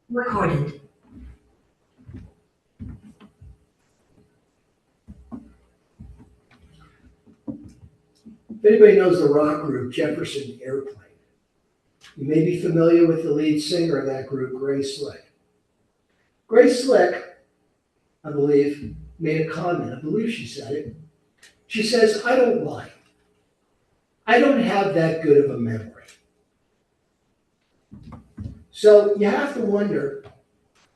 Recorded. If anybody knows the rock group Jefferson Airplane, you may be familiar with the lead singer of that group, Grace Slick. Grace Slick, I believe, made a comment. I believe she said it. She says, "I don't lie. I don't have that good of a memory." So you have to wonder,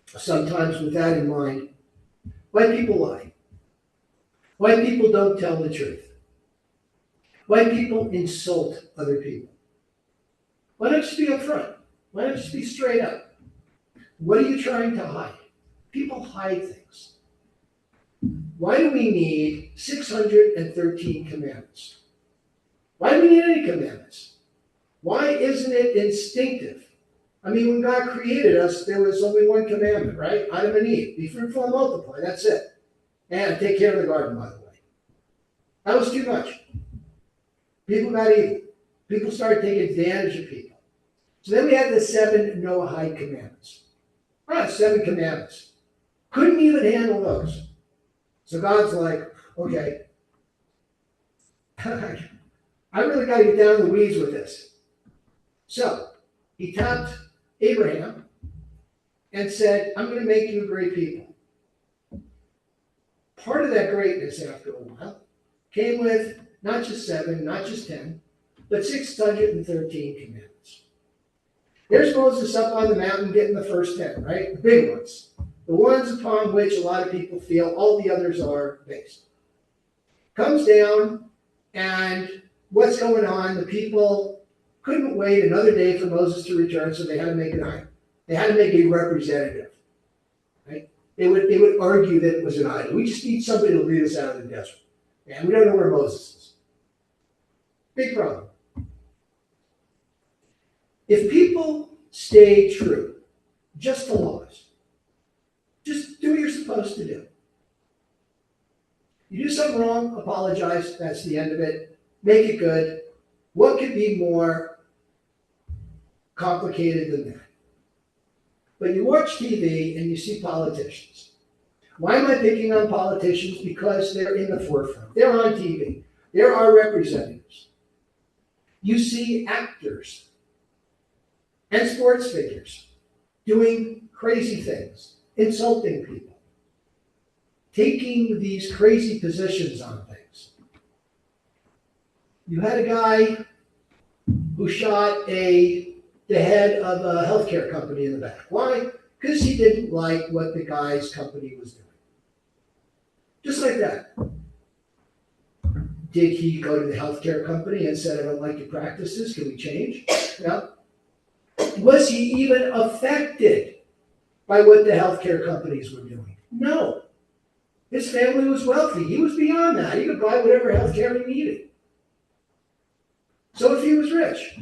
sometimes with that in mind, why people lie, why people don't tell the truth, why people insult other people. Why not just be upfront? Why not just be straight up? What are you trying to hide? People hide things. Why do we need 613 commandments? Why do we need any commandments? Why isn't it instinctive? I mean, when God created us, there was only one commandment, right? Adam and Eve. Be fruitful and multiply. That's it. And take care of the garden, by the way. That was too much. People got evil. People started taking advantage of people. So then we had the 7 Noahide commandments. All right, 7 commandments. Couldn't even handle those. So God's like, okay, I really got to get down in the weeds with this. So he tapped Abraham and said, I'm going to make you a great people. Part of that greatness, after a while, came with not just 7, not just 10, but 613 commandments. There's Moses up on the mountain getting the first 10, right? The big ones. The ones upon which a lot of people feel all the others are based. Comes down, and what's going on? The people couldn't wait another day for Moses to return, so they had to make an idol. They had to make a representative. Right? They would argue that it was an idol. We just need somebody to lead us out of the desert. And we don't know where Moses is. Big problem. If people stay true, just to laws, just do what you're supposed to do. You do something wrong, apologize, that's the end of it. Make it good. What could be more complicated than that? But you watch TV and you see politicians. Why am I picking on politicians? Because they're in the forefront. They're on TV. They're our representatives. You see actors and sports figures doing crazy things, insulting people, taking these crazy positions on things. You had a guy who shot the head of a healthcare company in the back. Why? Because he didn't like what the guy's company was doing. Just like that. Did he go to the healthcare company and said, I don't like your practices, can we change? No. Was he even affected by what the healthcare companies were doing? No. His family was wealthy. He was beyond that. He could buy whatever healthcare he needed. So if he was rich,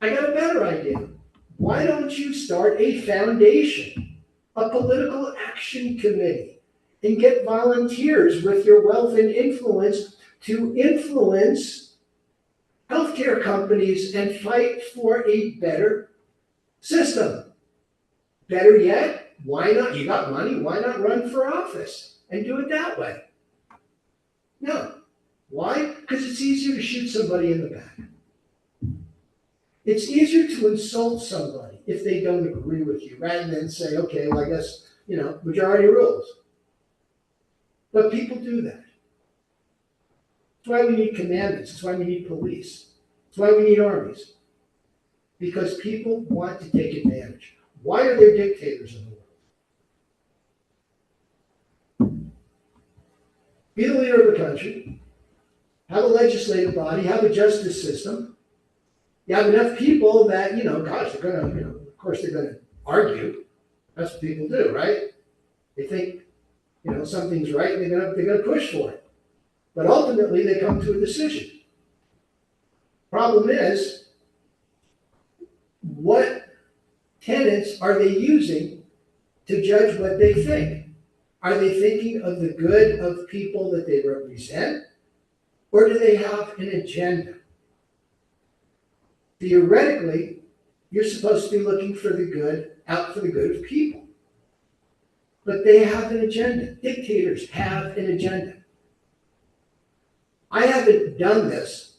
I got a better idea. Why don't you start a foundation, a political action committee, and get volunteers with your wealth and influence to influence healthcare companies and fight for a better system? Better yet, why not? You got money, why not run for office and do it that way? No. Why? Because it's easier to shoot somebody in the back. It's easier to insult somebody if they don't agree with you, rather than say, okay, well, I guess, majority rules. But people do that. That's why we need commandments. That's why we need police. That's why we need armies. Because people want to take advantage. Why are there dictators in the world? Be the leader of the country, have a legislative body, have a justice system. You have enough people that, they're going to, of course, they're going to argue. That's what people do, right? They think, something's right, and they're going to push for it. But ultimately, they come to a decision. Problem is, what tenets are they using to judge what they think? Are they thinking of the good of people that they represent? Or do they have an agenda? Theoretically, You're supposed to be looking for the good, out for the good of people. But they have an agenda. Dictators have an agenda. I haven't done this,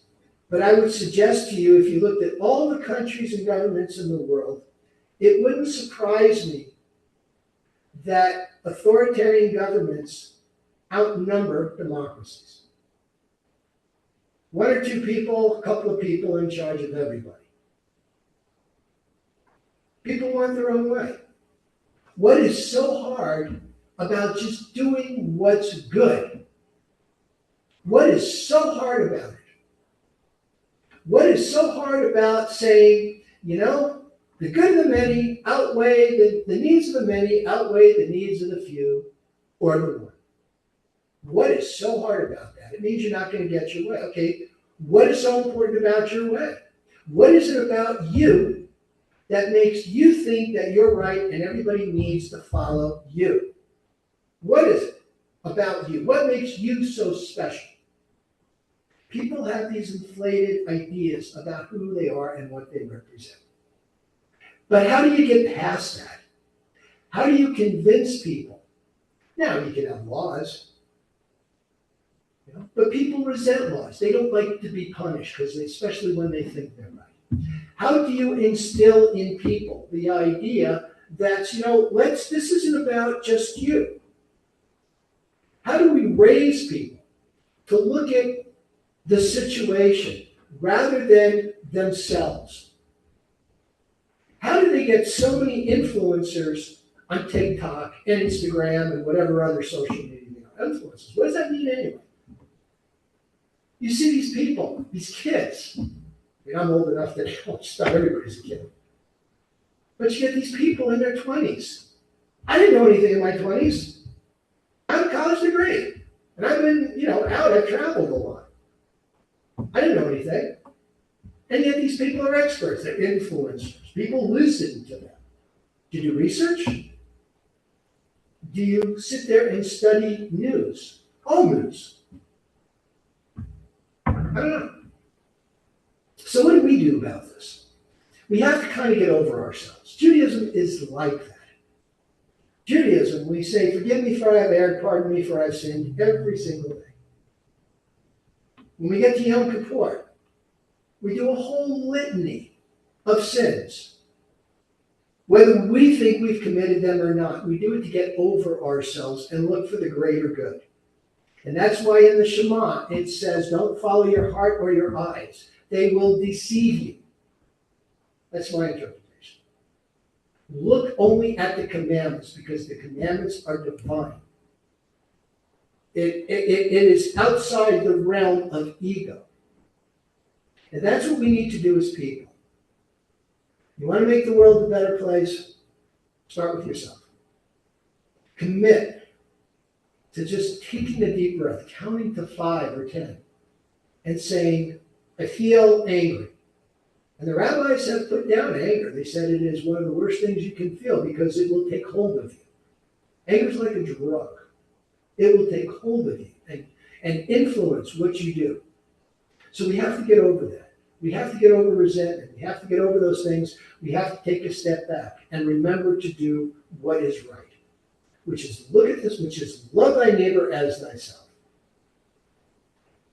but I would suggest to you, if you looked at all the countries and governments in the world, it wouldn't surprise me that authoritarian governments outnumber democracies. One or two people, a couple of people in charge of everybody. People want their own way. What is so hard about just doing what's good? What is so hard about it? What is so hard about saying, the good of the many outweigh the needs of the many outweigh the needs of the few or the one? What is so hard about that? It means you're not going to get your way. Okay, what is so important about your way? What is it about you that makes you think that you're right and everybody needs to follow you? What is it about you? What makes you so special? People have these inflated ideas about who they are and what they represent. But how do you get past that? How do you convince people? Now, you can have laws, but people resent laws. They don't like to be punished, especially when they think they're right. How do you instill in people the idea that, this isn't about just you? How do we raise people to look at the situation rather than themselves? How do they get so many influencers on TikTok and Instagram and whatever other social media influencers? What does that mean anyway? You see these people, these kids. I'm old enough that just about everybody's a kid. But you get these people in their 20s. I didn't know anything in my 20s. I have a college degree. And I've been, out. I've traveled a lot. I didn't know anything. And yet these people are experts. They're influencers. People listen to them. Do you do research? Do you sit there and study news? All news. I don't know. So what do we do about this? We have to kind of get over ourselves. Judaism is like that. Judaism, we say, forgive me for I have erred, pardon me for I have sinned, every single day. When we get to Yom Kippur, we do a whole litany of sins. Whether we think we've committed them or not, we do it to get over ourselves and look for the greater good. And that's why in the Shema it says, don't follow your heart or your eyes. They will deceive you. That's my interpretation. Look only at the commandments because the commandments are divine. It is outside the realm of ego. And that's what we need to do as people. You want to make the world a better place? Start with yourself. Commit to just taking a deep breath, counting to 5 or 10, and saying, I feel angry. And the rabbis have put down anger. They said it is one of the worst things you can feel because it will take hold of you. Anger is like a drug. It will take hold of you and influence what you do. So we have to get over that. We have to get over resentment. We have to get over those things. We have to take a step back and remember to do what is right, which is look at this, which is love thy neighbor as thyself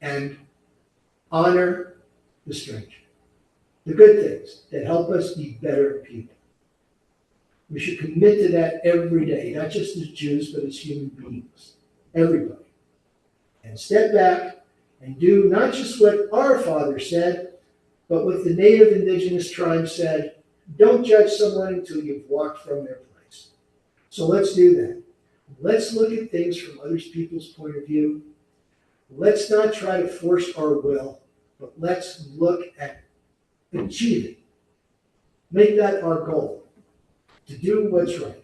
and honor the stranger. The good things that help us be better people. We should commit to that every day, not just as Jews, but as human beings. Everybody. And step back and do not just what our father said, but what the native indigenous tribe said. Don't judge someone until you've walked from their place. So let's do that. Let's look at things from other people's point of view. Let's not try to force our will, but let's look at achieving. Make that our goal, to do what's right.